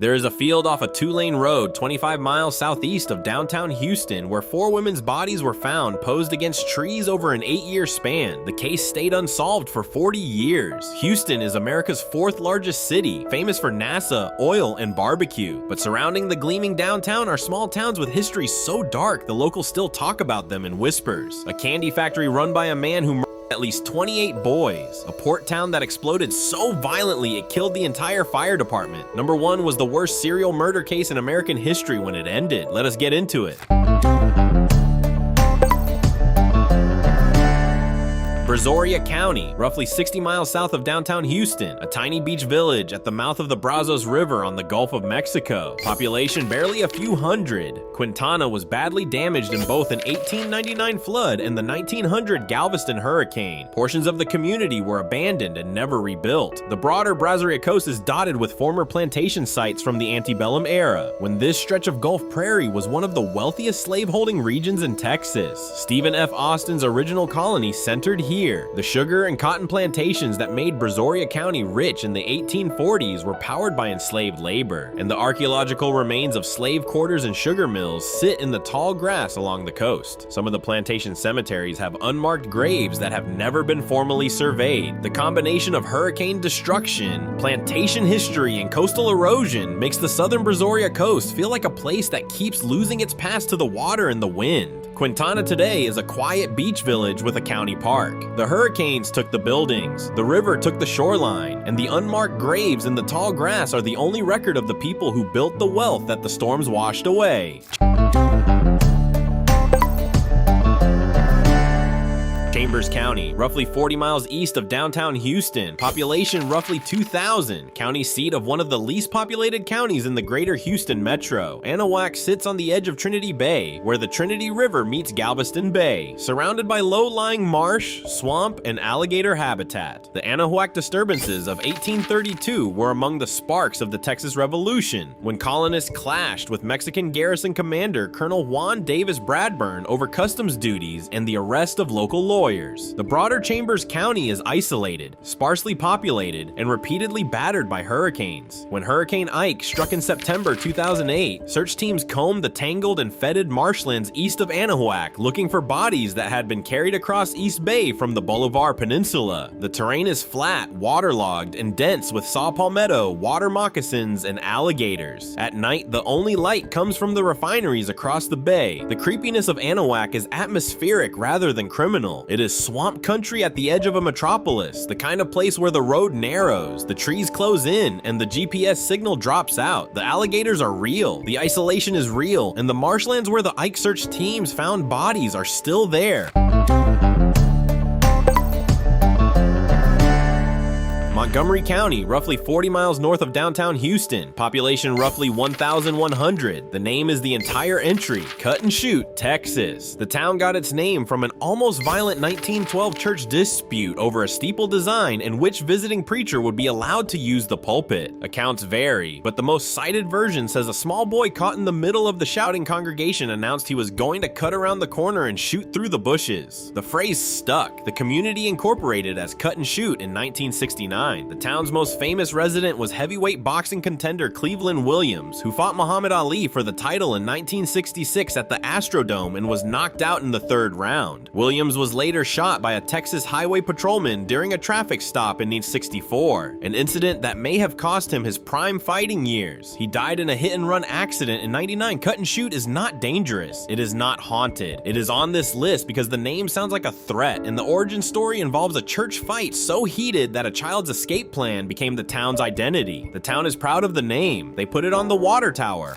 There is a field off a two-lane road 25 miles southeast of downtown Houston where 4 women's bodies were found posed against trees over an 8-year span. The case stayed unsolved for 40 years. Houston is America's 4th largest city, famous for NASA, oil, and barbecue. But surrounding the gleaming downtown are small towns with histories so dark the locals still talk about them in whispers. A candy factory run by a man who at least 28 boys. A port town that exploded so violently it killed the entire fire department. Number 1 was the worst serial murder case in American history when it ended. Let us get into it. Brazoria County, roughly 60 miles south of downtown Houston, a tiny beach village at the mouth of the Brazos River on the Gulf of Mexico. Population barely a few hundred. Quintana was badly damaged in both an 1899 flood and the 1900 Galveston hurricane. Portions of the community were abandoned and never rebuilt. The broader Brazoria coast is dotted with former plantation sites from the antebellum era, when this stretch of Gulf Prairie was one of the wealthiest slaveholding regions in Texas. Stephen F. Austin's original colony centered here. The sugar and cotton plantations that made Brazoria County rich in the 1840s were powered by enslaved labor, and the archaeological remains of slave quarters and sugar mills sit in the tall grass along the coast. Some of the plantation cemeteries have unmarked graves that have never been formally surveyed. The combination of hurricane destruction, plantation history, and coastal erosion makes the southern Brazoria coast feel like a place that keeps losing its past to the water and the wind. Quintana today is a quiet beach village with a county park. The hurricanes took the buildings, the river took the shoreline, and the unmarked graves in the tall grass are the only record of the people who built the wealth that the storms washed away. Chambers County, roughly 40 miles east of downtown Houston, population roughly 2,000, county seat of one of the least populated counties in the greater Houston metro. Anahuac sits on the edge of Trinity Bay, where the Trinity River meets Galveston Bay, surrounded by low-lying marsh, swamp, and alligator habitat. The Anahuac disturbances of 1832 were among the sparks of the Texas Revolution, when colonists clashed with Mexican garrison commander Colonel Juan Davis Bradburn over customs duties and the arrest of local lawyers. The broader Chambers County is isolated, sparsely populated, and repeatedly battered by hurricanes. When Hurricane Ike struck in September 2008, search teams combed the tangled and fetid marshlands east of Anahuac looking for bodies that had been carried across East Bay from the Bolivar Peninsula. The terrain is flat, waterlogged, and dense with saw palmetto, water moccasins, and alligators. At night, the only light comes from the refineries across the bay. The creepiness of Anahuac is atmospheric rather than criminal. It is swamp country at the edge of a metropolis, the kind of place where the road narrows, the trees close in, and the GPS signal drops out. The alligators are real, the isolation is real, and the marshlands where the Ike search teams found bodies are still there. Montgomery County, roughly 40 miles north of downtown Houston, population roughly 1,100. The name is the entire entry, Cut and Shoot, Texas. The town got its name from an almost violent 1912 church dispute over a steeple design and which visiting preacher would be allowed to use the pulpit. Accounts vary, but the most cited version says a small boy caught in the middle of the shouting congregation announced he was going to cut around the corner and shoot through the bushes. The phrase stuck. The community incorporated as Cut and Shoot in 1969. The town's most famous resident was heavyweight boxing contender Cleveland Williams, who fought Muhammad Ali for the title in 1966 at the Astrodome and was knocked out in the 3rd round. Williams was later shot by a Texas highway patrolman during a traffic stop in 1964, an incident that may have cost him his prime fighting years. He died in a hit-and-run accident in '99. Cut and Shoot is not dangerous. It is not haunted. It is on this list because the name sounds like a threat, and the origin story involves a church fight so heated that a child's escape plan became the town's identity. The town is proud of the name. They put it on the water tower.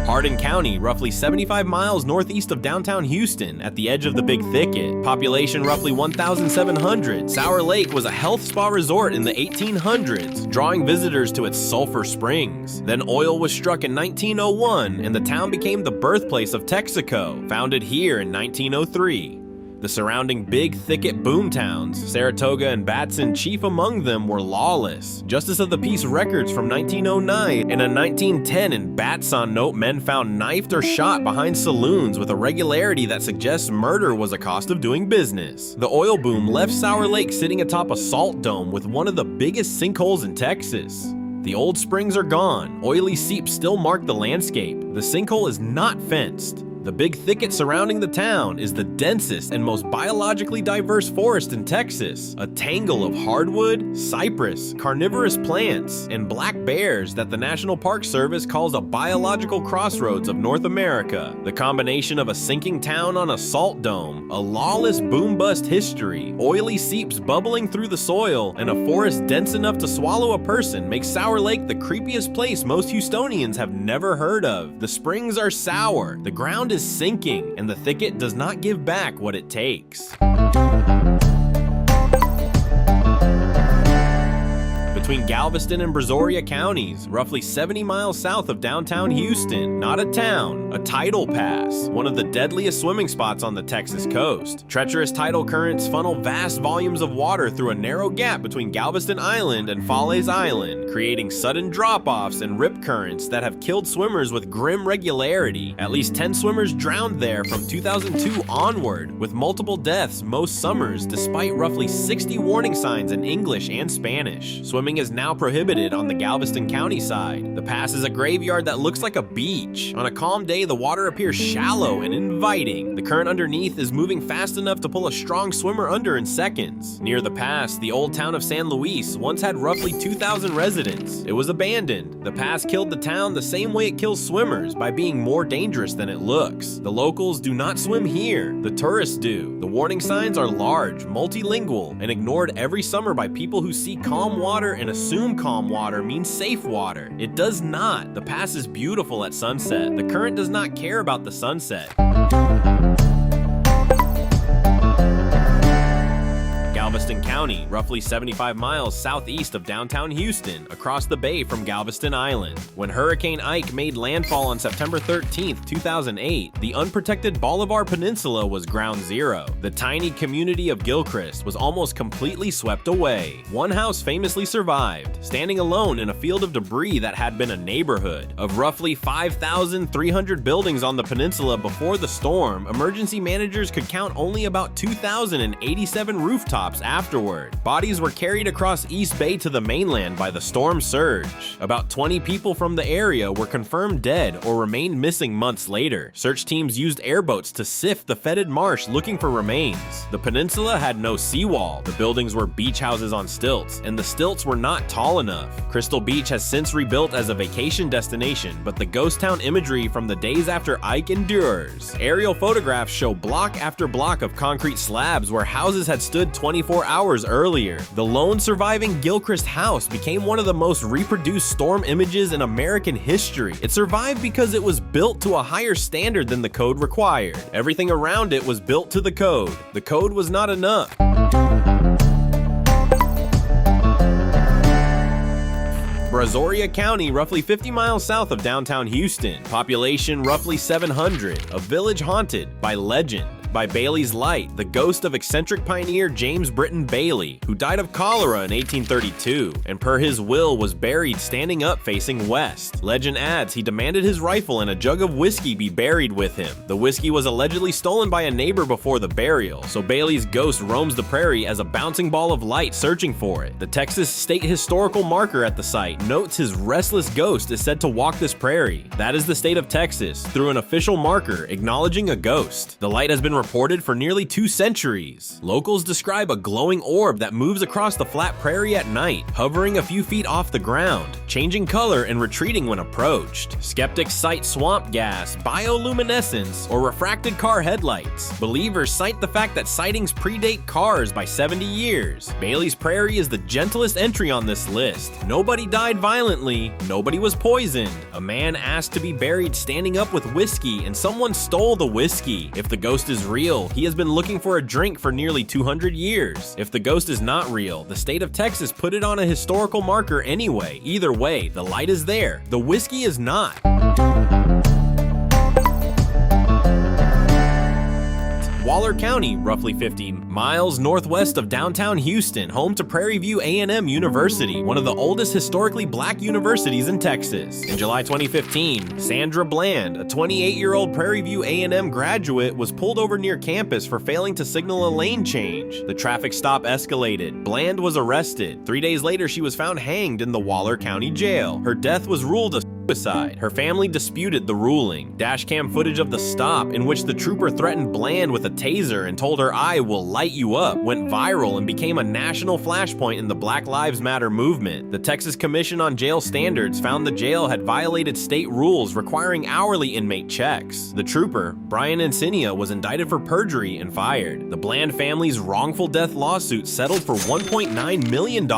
Hardin County, roughly 75 miles northeast of downtown Houston, at the edge of the Big Thicket. Population roughly 1,700. Sour Lake was a health spa resort in the 1800s, drawing visitors to its sulfur springs. Then oil was struck in 1901, and the town became the birthplace of Texaco, founded here in 1903. The surrounding big thicket boomtowns, Saratoga and Batson chief among them, were lawless. Justice of the Peace records from 1909 and a 1910 in Batson note men found knifed or shot behind saloons with a regularity that suggests murder was a cost of doing business. The oil boom left Sour Lake sitting atop a salt dome with one of the biggest sinkholes in Texas. The old springs are gone, oily seeps still mark the landscape. The sinkhole is not fenced. The big thicket surrounding the town is the densest and most biologically diverse forest in Texas, a tangle of hardwood, cypress, carnivorous plants, and black bears that the National Park Service calls a biological crossroads of North America. The combination of a sinking town on a salt dome, a lawless boom-bust history, oily seeps bubbling through the soil, and a forest dense enough to swallow a person makes Sour Lake the creepiest place most Houstonians have never heard of. The springs are sour, the ground is sinking, and the thicket does not give back what it takes. Between Galveston and Brazoria counties, roughly 70 miles south of downtown Houston, not a town, a tidal pass, one of the deadliest swimming spots on the Texas coast. Treacherous tidal currents funnel vast volumes of water through a narrow gap between Galveston Island and Falaise Island, creating sudden drop-offs and rip currents that have killed swimmers with grim regularity. At least 10 swimmers drowned there from 2002 onward, with multiple deaths most summers despite roughly 60 warning signs in English and Spanish. Swimming is now prohibited on the Galveston County side. The pass is a graveyard that looks like a beach. On a calm day, the water appears shallow and inviting. The current underneath is moving fast enough to pull a strong swimmer under in seconds. Near the pass, the old town of San Luis once had roughly 2,000 residents. It was abandoned. The pass killed the town the same way it kills swimmers, by being more dangerous than it looks. The locals do not swim here. The tourists do. The warning signs are large, multilingual, and ignored every summer by people who see calm water and assume calm water means safe water. It does not. The pass is beautiful at sunset. The current does not care about the sunset. Galveston County, roughly 75 miles southeast of downtown Houston, across the bay from Galveston Island. When Hurricane Ike made landfall on September 13, 2008, the unprotected Bolivar Peninsula was ground zero. The tiny community of Gilchrist was almost completely swept away. One house famously survived, standing alone in a field of debris that had been a neighborhood. Of roughly 5,300 buildings on the peninsula before the storm, emergency managers could count only about 2,087 rooftops afterward. Bodies were carried across East Bay to the mainland by the storm surge. About 20 people from the area were confirmed dead or remained missing months later. Search teams used airboats to sift the fetid marsh looking for remains. The peninsula had no seawall. The buildings were beach houses on stilts, and the stilts were not tall enough. Crystal Beach has since rebuilt as a vacation destination, but the ghost town imagery from the days after Ike endures. Aerial photographs show block after block of concrete slabs where houses had stood 24 hours earlier. The lone surviving Gilchrist house became one of the most reproduced storm images in American history. It survived because it was built to a higher standard than the code required. Everything around it was built to the code. The code was not enough. Brazoria County, roughly 50 miles south of downtown Houston. Population roughly 700. A village haunted by legend. By Bailey's Light, the ghost of eccentric pioneer James Britton Bailey, who died of cholera in 1832, and per his will was buried standing up facing west. Legend adds he demanded his rifle and a jug of whiskey be buried with him. The whiskey was allegedly stolen by a neighbor before the burial, so Bailey's ghost roams the prairie as a bouncing ball of light searching for it. The Texas State Historical Marker at the site notes his restless ghost is said to walk this prairie. That is the state of Texas, through an official marker acknowledging a ghost. The light has been reported for nearly 2 centuries. Locals describe a glowing orb that moves across the flat prairie at night, hovering a few feet off the ground, changing color and retreating when approached. Skeptics cite swamp gas, bioluminescence, or refracted car headlights. Believers cite the fact that sightings predate cars by 70 years. Bailey's Prairie is the gentlest entry on this list. Nobody died violently, nobody was poisoned. A man asked to be buried standing up with whiskey, and someone stole the whiskey. If the ghost is real, he has been looking for a drink for nearly 200 years. If the ghost is not real, the state of Texas put it on a historical marker anyway. Either way, the light is there. The whiskey is not. Waller County, roughly 50 miles northwest of downtown Houston, home to Prairie View A&M University, one of the oldest historically black universities in Texas. In July 2015, Sandra Bland, a 28-year-old Prairie View A&M graduate, was pulled over near campus for failing to signal a lane change. The traffic stop escalated. Bland was arrested. 3 days later, she was found hanged in the Waller County Jail. Her death was ruled a suicide. Her family disputed the ruling. Dashcam footage of the stop, in which the trooper threatened Bland with a taser and told her, "I will light you up," went viral and became a national flashpoint in the Black Lives Matter movement. The Texas Commission on Jail Standards found the jail had violated state rules requiring hourly inmate checks. The trooper, Brian Encinia, was indicted for perjury and fired. The Bland family's wrongful death lawsuit settled for $1.9 million.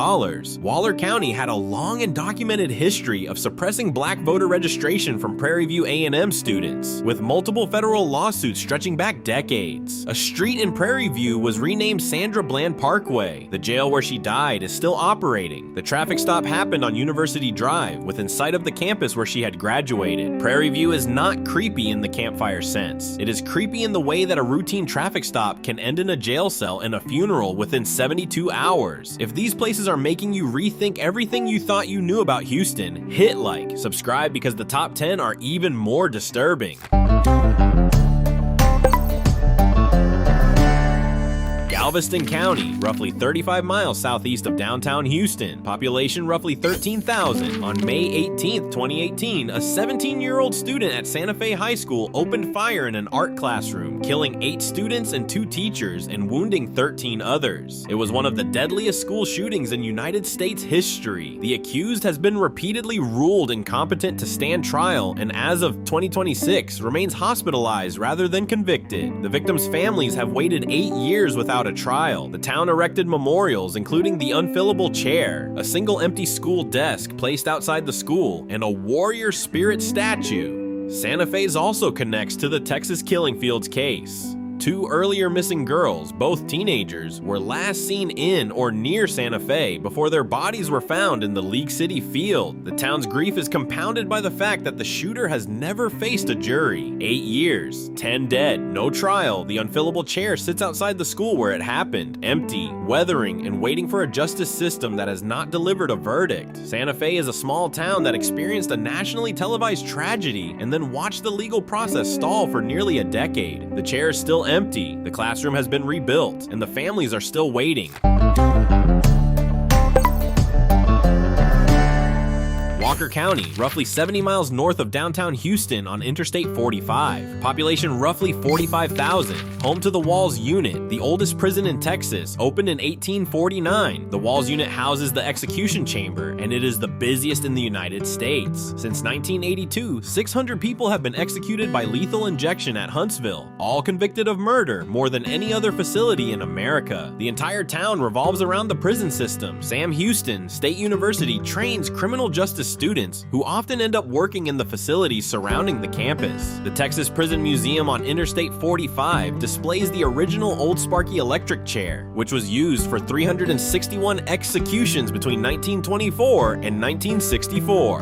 Waller County had a long and documented history of suppressing black voter registration from Prairie View A&M students, with multiple federal lawsuits stretching back decades. A street in Prairie View was renamed Sandra Bland Parkway. The jail where she died is still operating. The traffic stop happened on University Drive, within sight of the campus where she had graduated. Prairie View is not creepy in the campfire sense. It is creepy in the way that a routine traffic stop can end in a jail cell and a funeral within 72 hours. If these places are making you rethink everything you thought you knew about Houston, hit like, subscribe, because the top 10 are even more disturbing. Galveston County, roughly 35 miles southeast of downtown Houston, population roughly 13,000. On May 18, 2018, a 17-year-old student at Santa Fe High School opened fire in an art classroom, killing 8 students and 2 teachers and wounding 13 others. It was one of the deadliest school shootings in United States history. The accused has been repeatedly ruled incompetent to stand trial and as of 2026 remains hospitalized rather than convicted. The victims' families have waited 8 years without a trial. The town erected memorials, including the unfillable chair, a single empty school desk placed outside the school, and a warrior spirit statue. Santa Fe's also connects to the Texas Killing Fields case. 2 earlier missing girls, both teenagers, were last seen in or near Santa Fe before their bodies were found in the League City field. The town's grief is compounded by the fact that the shooter has never faced a jury. 8 years, 10 dead, no trial. The unfillable chair sits outside the school where it happened, empty, weathering, and waiting for a justice system that has not delivered a verdict. Santa Fe is a small town that experienced a nationally televised tragedy and then watched the legal process stall for nearly a decade. The chair is still empty, the classroom has been rebuilt, and the families are still waiting. Walker County, roughly 70 miles north of downtown Houston on Interstate 45. Population roughly 45,000. Home to the Walls Unit, the oldest prison in Texas, opened in 1849. The Walls Unit houses the execution chamber, and it is the busiest in the United States. Since 1982, 600 people have been executed by lethal injection at Huntsville, all convicted of murder, more than any other facility in America. The entire town revolves around the prison system. Sam Houston State University trains criminal justice students who often end up working in the facilities surrounding the campus. The Texas Prison Museum on Interstate 45 displays the original Old Sparky electric chair, which was used for 361 executions between 1924 and 1964.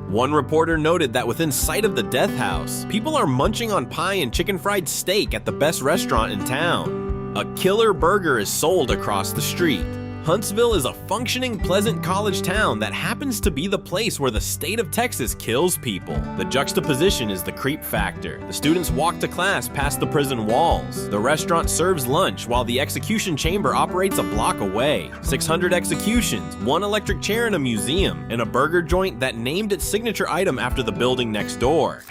One reporter noted that within sight of the death house, people are munching on pie and chicken fried steak at the best restaurant in town. A killer burger is sold across the street. Huntsville is a functioning, pleasant college town that happens to be the place where the state of Texas kills people. The juxtaposition is the creep factor. The students walk to class past the prison walls. The restaurant serves lunch while the execution chamber operates a block away. 600 executions, 1 electric chair in a museum, and a burger joint that named its signature item after the building next door.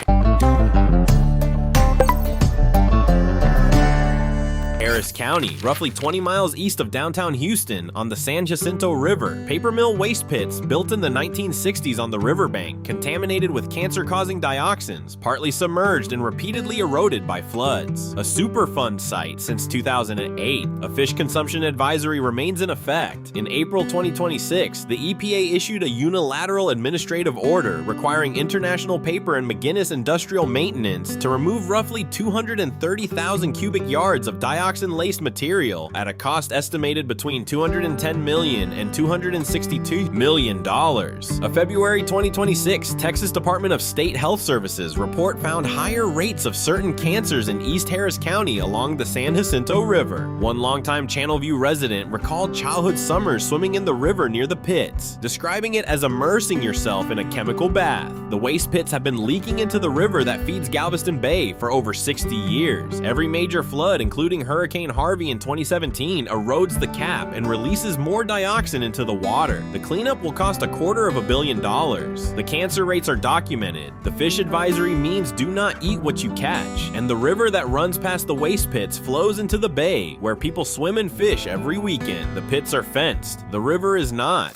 Harris County, roughly 20 miles east of downtown Houston on the San Jacinto River. Paper mill waste pits built in the 1960s on the riverbank, contaminated with cancer-causing dioxins, partly submerged and repeatedly eroded by floods. A Superfund site since 2008. A fish consumption advisory remains in effect. In April 2026, the EPA issued a unilateral administrative order requiring International Paper and McGinnis Industrial Maintenance to remove roughly 230,000 cubic yards of dioxin poison-laced material at a cost estimated between $210 million and $262 million. A February 2026 Texas Department of State Health Services report found higher rates of certain cancers in East Harris County along the San Jacinto River. One longtime Channelview resident recalled childhood summers swimming in the river near the pits, describing it as immersing yourself in a chemical bath. The waste pits have been leaking into the river that feeds Galveston Bay for over 60 years. Every major flood, including Hurricane Harvey in 2017, erodes the cap and releases more dioxin into the water. The cleanup will cost $250 million. The cancer rates are documented. The fish advisory means do not eat what you catch, and the river that runs past the waste pits flows into the bay, where people swim and fish every weekend. The pits are fenced. The river is not.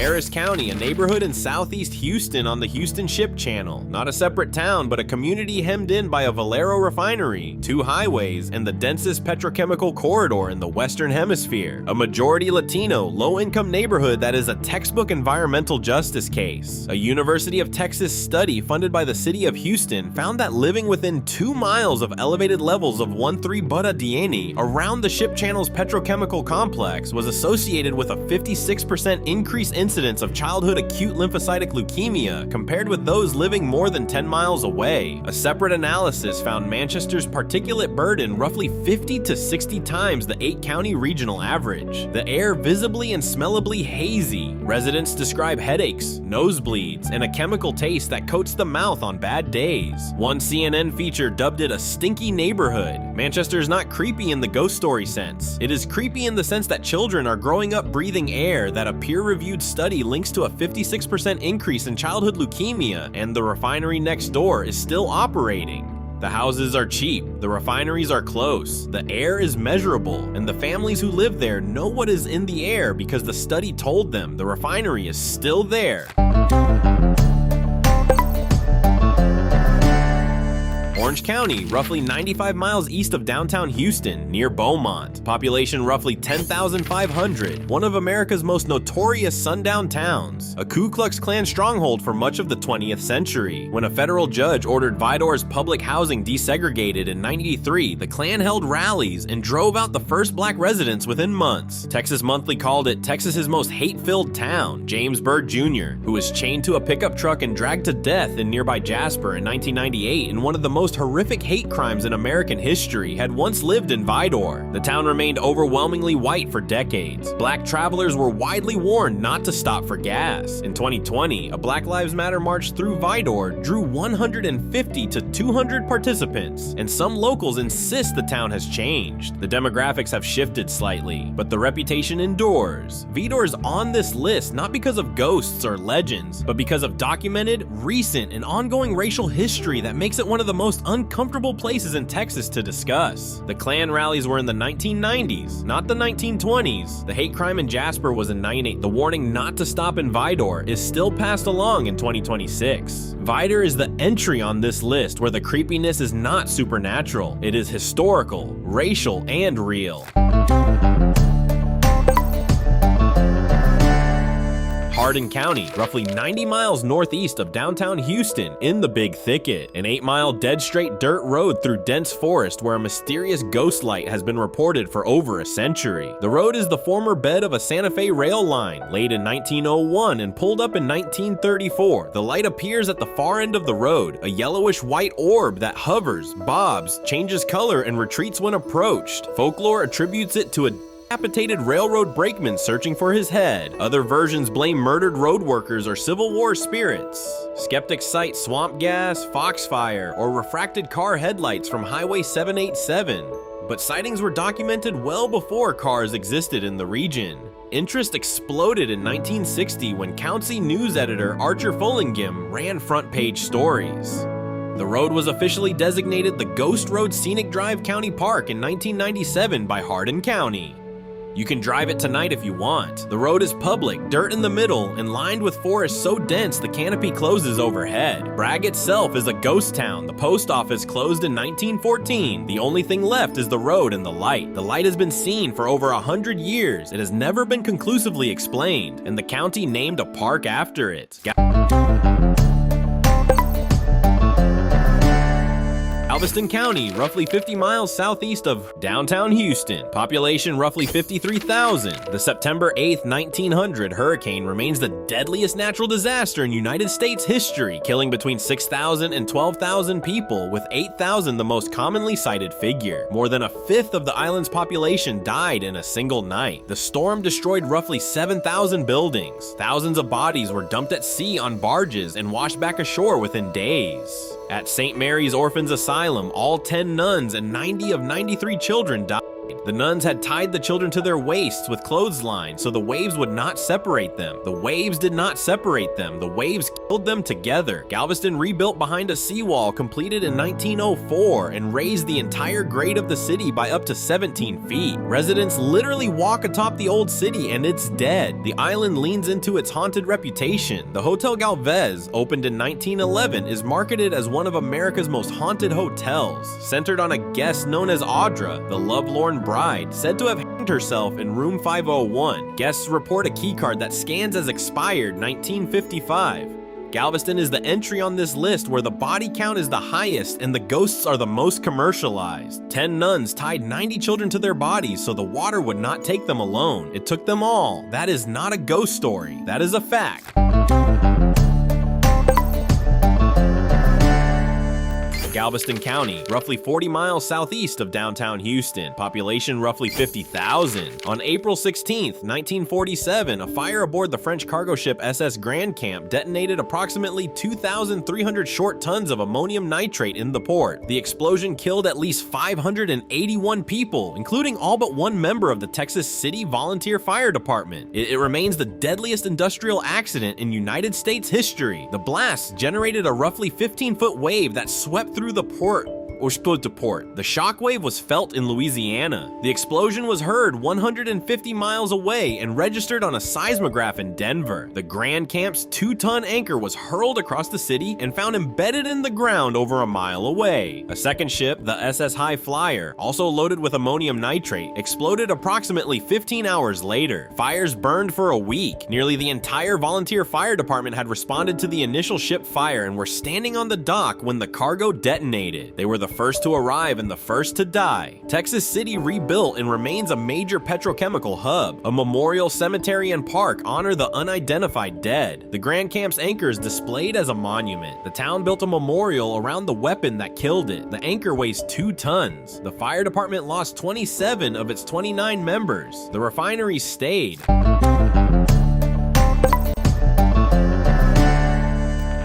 Harris County, a neighborhood in southeast Houston on the Houston Ship Channel. Not a separate town, but a community hemmed in by a Valero refinery, 2 highways, and the densest petrochemical corridor in the Western Hemisphere. A majority Latino, low-income neighborhood that is a textbook environmental justice case. A University of Texas study funded by the city of Houston found that living within 2 miles of elevated levels of 1,3-butadiene around the Ship Channel's petrochemical complex was associated with a 56% increase in incidence of childhood acute lymphocytic leukemia compared with those living more than 10 miles away. A separate analysis found Manchester's particulate burden roughly 50 to 60 times the 8-county regional average. The air visibly and smellably hazy. Residents describe headaches, nosebleeds, and a chemical taste that coats the mouth on bad days. One CNN feature dubbed it a stinky neighborhood. Manchester is not creepy in the ghost story sense. It is creepy in the sense that children are growing up breathing air that a peer-reviewed study links to a 56% increase in childhood leukemia, and the refinery next door is still operating. The houses are cheap, the refineries are close, the air is measurable, and the families who live there know what is in the air because the study told them the refinery is still there. Orange County, roughly 95 miles east of downtown Houston, near Beaumont. Population roughly 10,500, one of America's most notorious sundown towns. A Ku Klux Klan stronghold for much of the 20th century. When a federal judge ordered Vidor's public housing desegregated in 1993, the Klan held rallies and drove out the first black residents within months. Texas Monthly called it Texas's most hate-filled town. James Byrd Jr., who was chained to a pickup truck and dragged to death in nearby Jasper in 1998 in one of the most horrific hate crimes in American history, had once lived in Vidor. The town remained overwhelmingly white for decades. Black travelers were widely warned not to stop for gas. In 2020, a Black Lives Matter march through Vidor drew 150 to 200 participants, and some locals insist the town has changed. The demographics have shifted slightly, but the reputation endures. Vidor is on this list not because of ghosts or legends, but because of documented, recent, and ongoing racial history that makes it one of the most uncomfortable places in Texas to discuss. The Klan rallies were in the 1990s, not the 1920s. The hate crime in Jasper was in 98. The warning not to stop in Vidor is still passed along in 2026. Vidor is the entry on this list where the creepiness is not supernatural. It is historical, racial, and real. Hardin County, roughly 90 miles northeast of downtown Houston, in the Big Thicket, an 8-mile dead-straight dirt road through dense forest where a mysterious ghost light has been reported for over a century. The road is the former bed of a Santa Fe rail line, laid in 1901 and pulled up in 1934. The light appears at the far end of the road, a yellowish-white orb that hovers, bobs, changes color, and retreats when approached. Folklore attributes it to a decapitated railroad brakeman searching for his head. Other versions blame murdered road workers or Civil War spirits. Skeptics cite swamp gas, foxfire, or refracted car headlights from Highway 787. But sightings were documented well before cars existed in the region. Interest exploded in 1960 when County News editor Archer Fullingham ran front-page stories. The road was officially designated the Ghost Road Scenic Drive County Park in 1997 by Hardin County. You can drive it tonight if you want. The road is public, dirt in the middle, and lined with forest so dense the canopy closes overhead. Bragg itself is a ghost town. The post office closed in 1914. The only thing left is the road and the light. The light has been seen for over 100 years. It has never been conclusively explained, and the county named a park after it. Galveston County, roughly 50 miles southeast of downtown Houston. Population roughly 53,000. The September 8th, 1900 hurricane remains the deadliest natural disaster in United States history, killing between 6,000 and 12,000 people, with 8,000 the most commonly cited figure. More than a fifth of the island's population died in a single night. The storm destroyed roughly 7,000 buildings. Thousands of bodies were dumped at sea on barges and washed back ashore within days. At St. Mary's Orphans Asylum, all 10 nuns and 90 of 93 children died. The nuns had tied the children to their waists with clotheslines so the waves would not separate them. The waves did not separate them. The waves killed them together. Galveston rebuilt behind a seawall completed in 1904 and raised the entire grade of the city by up to 17 feet. Residents literally walk atop the old city and it's dead. The island leans into its haunted reputation. The Hotel Galvez, opened in 1911, is marketed as one of America's most haunted hotels, centered on a guest known as Audra, the lovelorn bride, said to have hanged herself in room 501. Guests report a keycard that scans as expired 1955. Galveston is the entry on this list where the body count is the highest and the ghosts are the most commercialized. 10 nuns tied 90 children to their bodies so the water would not take them alone. It took them all. That is not a ghost story. That is a fact. Galveston County, roughly 40 miles southeast of downtown Houston. Population roughly 50,000. On April 16, 1947, a fire aboard the French cargo ship SS Grand Camp detonated approximately 2,300 short tons of ammonium nitrate in the port. The explosion killed at least 581 people, including all but one member of the Texas City Volunteer Fire Department. It remains the deadliest industrial accident in United States history. The blast generated a roughly 15-foot wave that swept through the port. The shockwave was felt in Louisiana. The explosion was heard 150 miles away and registered on a seismograph in Denver. The Grand Camp's 2-ton anchor was hurled across the city and found embedded in the ground over a mile away. A second ship, the SS High Flyer, also loaded with ammonium nitrate, exploded approximately 15 hours later. Fires burned for a week. Nearly the entire volunteer fire department had responded to the initial ship fire and were standing on the dock when the cargo detonated. They were the first to arrive and the first to die. Texas City rebuilt and remains a major petrochemical hub. A memorial cemetery and park honor the unidentified dead. The Grand Camp's anchor is displayed as a monument. The town built a memorial around the weapon that killed it. The anchor weighs 2 tons. The fire department lost 27 of its 29 members. The refinery stayed.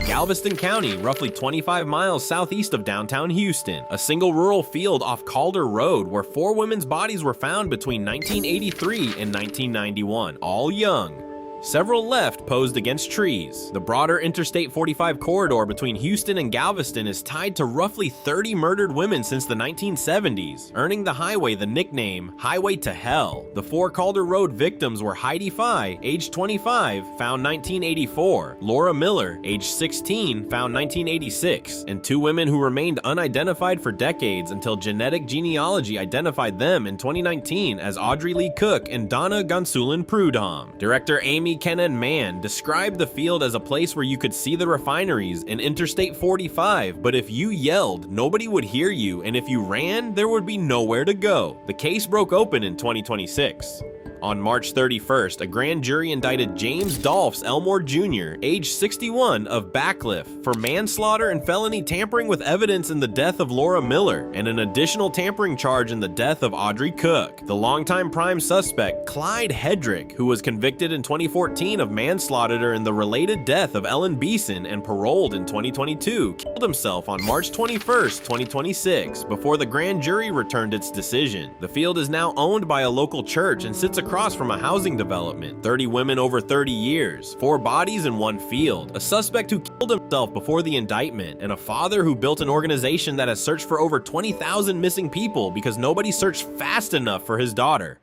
Galveston County, roughly 25 miles southeast of downtown Houston. A single rural field off Calder Road where 4 women's bodies were found between 1983 and 1991, all young. Several left posed against trees. The broader Interstate 45 corridor between Houston and Galveston is tied to roughly 30 murdered women since the 1970s, earning the highway the nickname Highway to Hell. The 4 Calder Road victims were Heidi Fye, age 25, found 1984, Laura Miller, age 16, found 1986, and 2 women who remained unidentified for decades until genetic genealogy identified them in 2019 as Audrey Lee Cook and Donna Gonsulin Prudhomme. Director Amy Kennan Mann described the field as a place where you could see the refineries and Interstate 45, but if you yelled, nobody would hear you, and if you ran, there would be nowhere to go. The case broke open in 2026. On March 31st, a grand jury indicted James Dolphs Elmore Jr., age 61, of Backcliff, for manslaughter and felony tampering with evidence in the death of Laura Miller, and an additional tampering charge in the death of Audrey Cook. The longtime prime suspect, Clyde Hedrick, who was convicted in 2014 of manslaughter in the related death of Ellen Beeson and paroled in 2022, killed himself on March 21st, 2026, before the grand jury returned its decision. The field is now owned by a local church and sits across from a housing development. 30 women over 30 years, 4 bodies in 1 field, a suspect who killed himself before the indictment, and a father who built an organization that has searched for over 20,000 missing people because nobody searched fast enough for his daughter.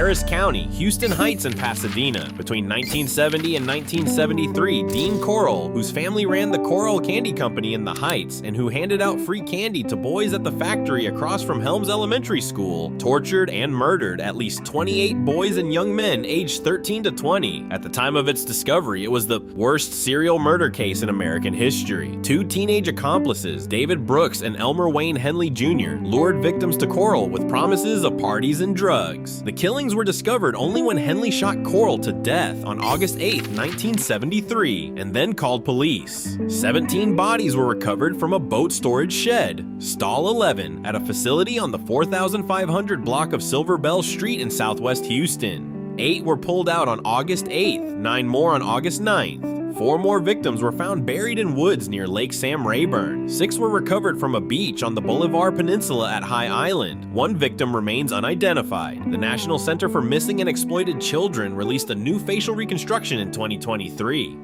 Harris County, Houston Heights, and Pasadena. Between 1970 and 1973, Dean Corll, whose family ran the Corll Candy Company in the Heights and who handed out free candy to boys at the factory across from Helms Elementary School, tortured and murdered at least 28 boys and young men aged 13 to 20. At the time of its discovery, it was the worst serial murder case in American history. Two teenage accomplices, David Brooks and Elmer Wayne Henley Jr., lured victims to Corll with promises of parties and drugs. The killings were discovered only when Henley shot Corll to death on August 8, 1973, and then called police. 17 bodies were recovered from a boat storage shed, Stall 11, at a facility on the 4500 block of Silver Bell Street in southwest Houston. 8 were pulled out on August 8th, 9 more on August 9th. 4 more victims were found buried in woods near Lake Sam Rayburn. 6 were recovered from a beach on the Bolivar Peninsula at High Island. 1 victim remains unidentified. The National Center for Missing and Exploited Children released a new facial reconstruction in 2023.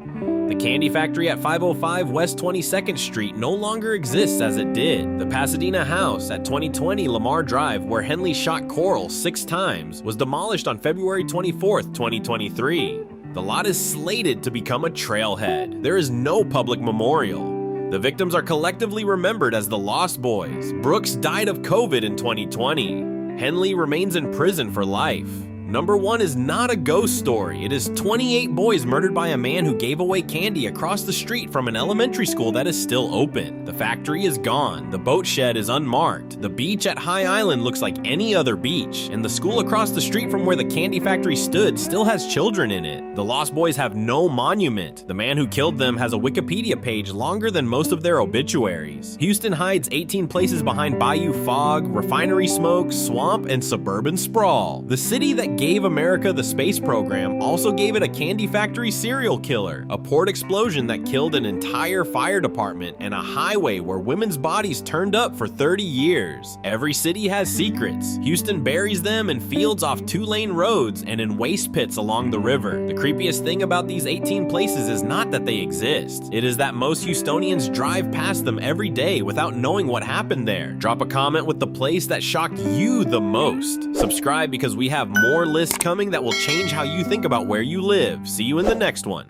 The candy factory at 505 West 22nd Street no longer exists as it did. The Pasadena house at 2020 Lamar Drive, where Henley shot Corll 6 times, was demolished on February 24, 2023. The lot is slated to become a trailhead. There is no public memorial. The victims are collectively remembered as the Lost Boys. Brooks died of COVID in 2020. Henley remains in prison for life. Number 1 is not a ghost story. It is 28 boys murdered by a man who gave away candy across the street from an elementary school that is still open. The factory is gone. The boat shed is unmarked. The beach at High Island looks like any other beach. And the school across the street from where the candy factory stood still has children in it. The Lost Boys have no monument. The man who killed them has a Wikipedia page longer than most of their obituaries. Houston hides 18 places behind bayou fog, refinery smoke, swamp, and suburban sprawl. The city that gave America the space program also gave it a candy factory serial killer, a port explosion that killed an entire fire department, and a highway where women's bodies turned up for 30 years. Every city has secrets. Houston buries them in fields off 2-lane roads and in waste pits along the river. The creepiest thing about these 18 places is not that they exist. It is that most Houstonians drive past them every day without knowing what happened there. Drop a comment with the place that shocked you the most. Subscribe because we have more lists coming that will change how you think about where you live. See you in the next one.